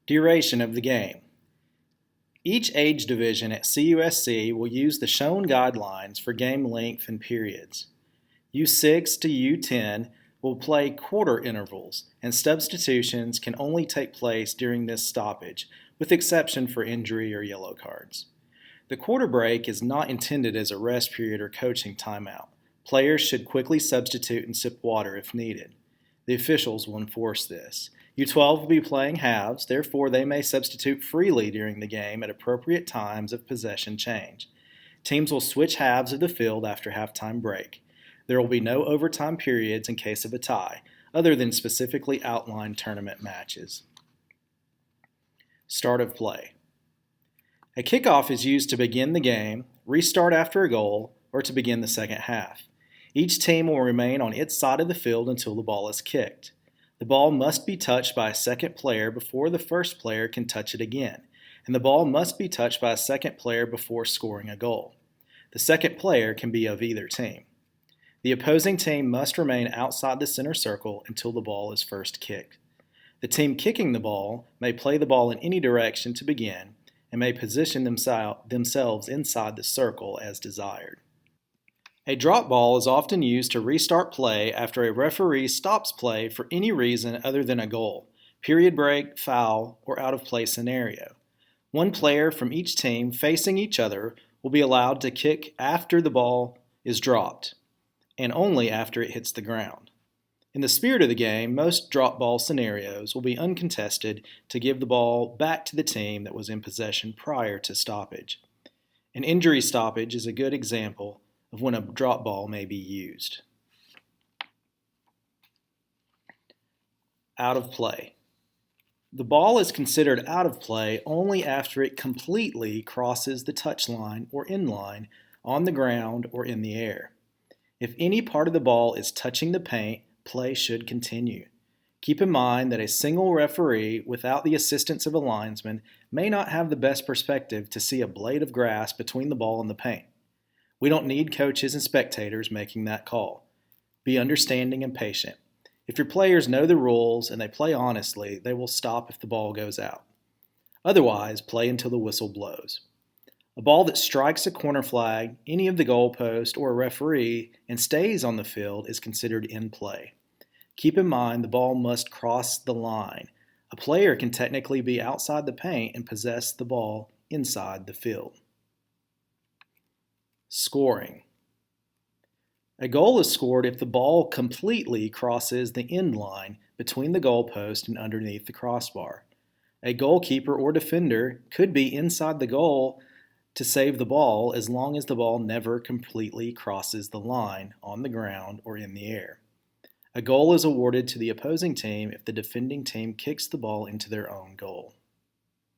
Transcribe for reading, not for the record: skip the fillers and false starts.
Duration of the game. Each age division at CUSC will use the shown guidelines for game length and periods. U6 to U10 will play quarter intervals, and substitutions can only take place during this stoppage, with exception for injury or yellow cards. The quarter break is not intended as a rest period or coaching timeout. Players should quickly substitute and sip water if needed. The officials will enforce this. U12 will be playing halves, therefore they may substitute freely during the game at appropriate times of possession change. Teams will switch halves of the field after halftime break. There will be no overtime periods in case of a tie, other than specifically outlined tournament matches. Start of play. A kickoff is used to begin the game, restart after a goal, or to begin the second half. Each team will remain on its side of the field until the ball is kicked. The ball must be touched by a second player before the first player can touch it again, and the ball must be touched by a second player before scoring a goal. The second player can be of either team. The opposing team must remain outside the center circle until the ball is first kicked. The team kicking the ball may play the ball in any direction to begin and may position themselves inside the circle as desired. A drop ball is often used to restart play after a referee stops play for any reason other than a goal, period break, foul, or out of play scenario. One player from each team facing each other will be allowed to kick after the ball is dropped, and only after it hits the ground. In the spirit of the game, most drop ball scenarios will be uncontested to give the ball back to the team that was in possession prior to stoppage. An injury stoppage is a good example of when a drop ball may be used. Out of play. The ball is considered out of play only after it completely crosses the touch line or end line on the ground or in the air. If any part of the ball is touching the paint, play should continue. Keep in mind that a single referee without the assistance of a linesman may not have the best perspective to see a blade of grass between the ball and the paint. We don't need coaches and spectators making that call. Be understanding and patient. If your players know the rules and they play honestly, they will stop if the ball goes out. Otherwise, play until the whistle blows. A ball that strikes a corner flag, any of the goalpost, or a referee and stays on the field is considered in play. Keep in mind the ball must cross the line. A player can technically be outside the paint and possess the ball inside the field. Scoring. A goal is scored if the ball completely crosses the end line between the goalpost and underneath the crossbar. A goalkeeper or defender could be inside the goal to save the ball as long as the ball never completely crosses the line on the ground or in the air. A goal is awarded to the opposing team if the defending team kicks the ball into their own goal.